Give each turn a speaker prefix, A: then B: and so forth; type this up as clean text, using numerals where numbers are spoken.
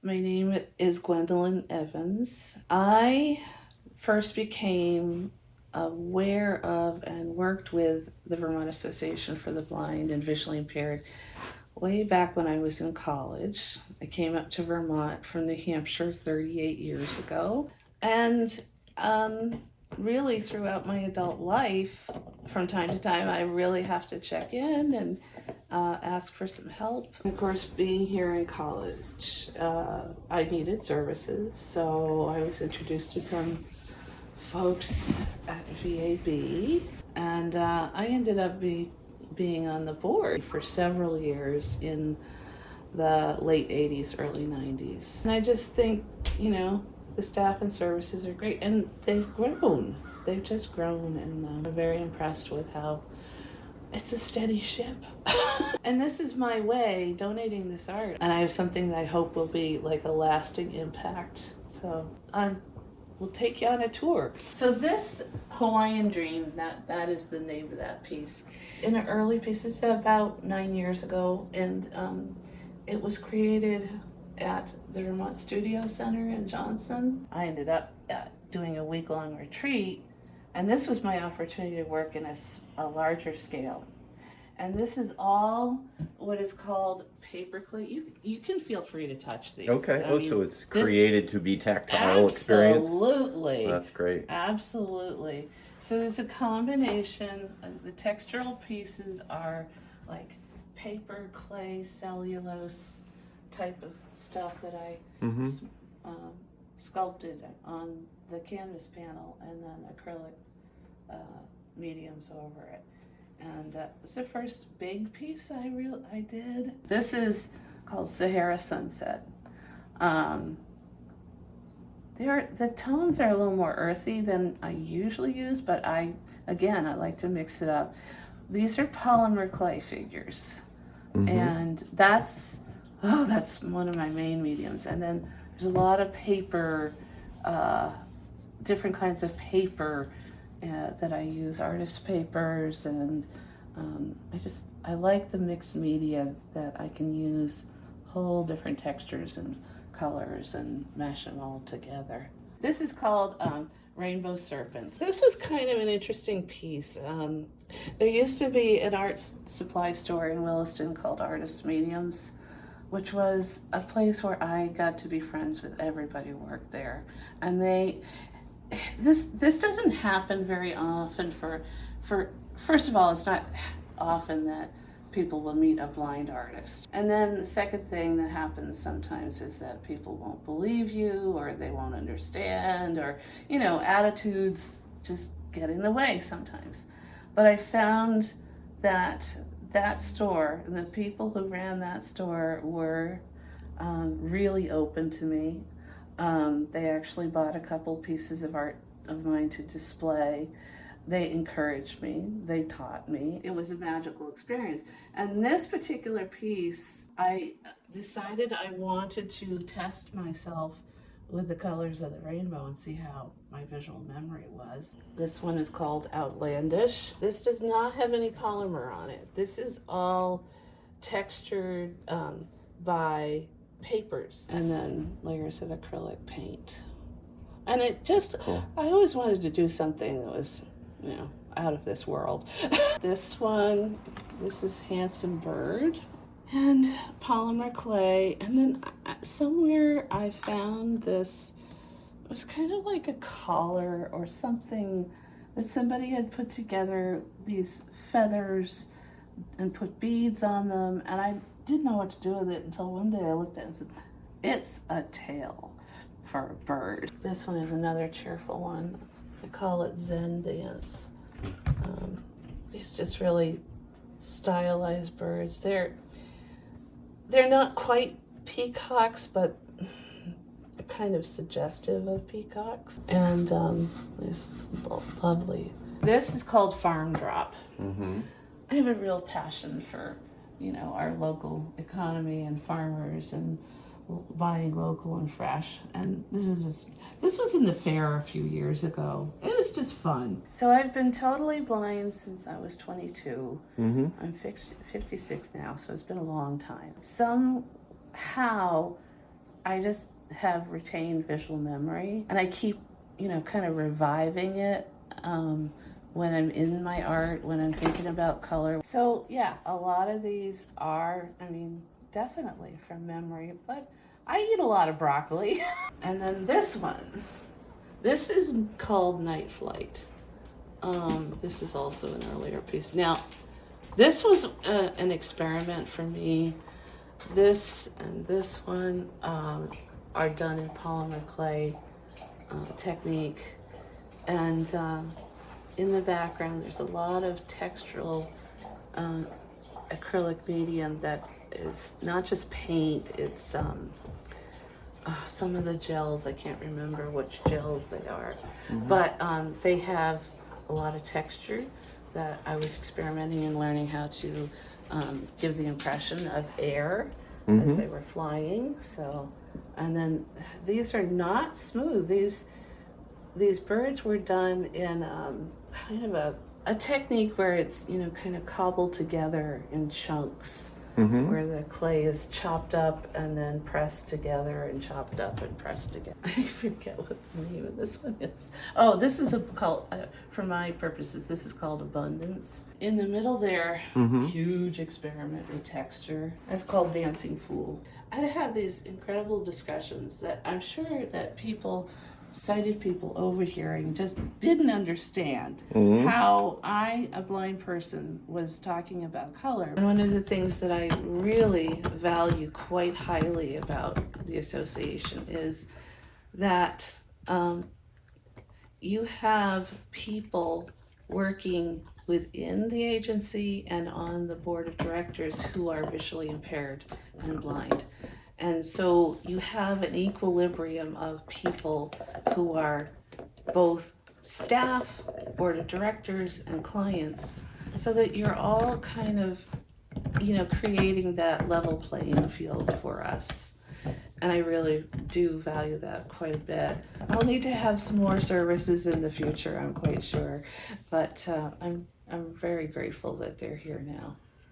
A: My name is Gwendolyn Evans. I first became aware of and worked with the Vermont Association for the Blind and Visually Impaired way back when I was in college. I came up to Vermont from New Hampshire 38 years ago. And really, throughout my adult life, from time to time, I really have to check in and ask for some help. Of course, being here in college, I needed services, so I was introduced to some folks at VAB, and I ended up being on the board for several years in the late 80s, early 90s. And I just think, the staff and services are great, and they've grown. They've just grown, and I'm very impressed with how it's a steady ship. And this is my way, donating this art. And I have something that I hope will be like a lasting impact. So we'll take you on a tour. So this Hawaiian Dream, that is the name of that piece. In an early piece, it's about 9 years ago, and it was created at the Vermont Studio Center in Johnson. I ended up doing a week-long retreat, and this was my opportunity to work in a larger scale. And this is all what is called paperclay. You can feel free to touch these.
B: Okay. So it's created to be tactile experience?
A: Absolutely.
B: That's great.
A: Absolutely. So there's a combination. The textural pieces are like paper, clay, cellulose type of stuff that I sculpted on the canvas panel, and then acrylic mediums over it. And it was the first big piece I did. This is called Sahara Sunset. The tones are a little more earthy than I usually use, but I like to mix it up. These are polymer clay figures, and that's one of my main mediums. And then there's a lot of paper, different kinds of paper that I use, artist papers, and I like the mixed media that I can use whole different textures and colors and mash them all together. This is called Rainbow Serpents. This was kind of an interesting piece. There used to be an art supply store in Williston called Artist Mediums, which was a place where I got to be friends with everybody who worked there. And this doesn't happen very often for first of all, it's not often that people will meet a blind artist. And then the second thing that happens sometimes is that people won't believe you, or they won't understand, or attitudes just get in the way sometimes. But I found that store, the people who ran that store were really open to me. They actually bought a couple pieces of art of mine to display. They encouraged me. They taught me. It was a magical experience. And this particular piece, I decided I wanted to test myself with the colors of the rainbow and see how my visual memory was. This one is called Outlandish. This does not have any polymer on it. This is all textured by papers and then layers of acrylic paint. And it just, cool. I always wanted to do something that was, out of this world. This is Handsome Bird and polymer clay. And then somewhere I found this, it was kind of like a collar or something that somebody had put together, these feathers, and put beads on them. And I didn't know what to do with it until one day I looked at it and said, it's a tail for a bird. This one is another cheerful one. I call it Zen Dance. These just really stylized birds. They're not quite peacocks, but they're kind of suggestive of peacocks. And it's lovely. This is called Farm Drop. I have a real passion for, our local economy and farmers and buying local and fresh. And this was in the fair a few years ago. It was just fun. So I've been totally blind since I was 22. I'm 56 now, so it's been a long time. Somehow I just have retained visual memory, and I keep, kind of reviving it when I'm in my art, when I'm thinking about color. So yeah, a lot of these are, definitely from memory, but I eat a lot of broccoli. And then this one, this is called Night Flight. This is also an earlier piece. Now, this was an experiment for me. This and this one are done in polymer clay technique. And in the background, there's a lot of textural acrylic medium that is not just paint, it's some of the gels, I can't remember which gels they are, but they have a lot of texture that I was experimenting and learning how to give the impression of air as they were flying. So, and then these are not smooth. These birds were done in kind of a technique where it's, kind of cobbled together in chunks, where the clay is chopped up and then pressed together and chopped up and pressed together. I forget what the name of this one is. Oh, this is called, for my purposes, this is called Abundance. In the middle there, huge experiment with texture. It's called Dancing Fool. I had these incredible discussions that I'm sure that sighted people overhearing just didn't understand how I, a blind person, was talking about color. And one of the things that I really value quite highly about the association is that you have people working within the agency and on the board of directors who are visually impaired and blind. And so you have an equilibrium of people who are both staff, board of directors, and clients, so that you're all kind of, creating that level playing field for us. And I really do value that quite a bit. I'll need to have some more services in the future, I'm quite sure, but I'm very grateful that they're here now.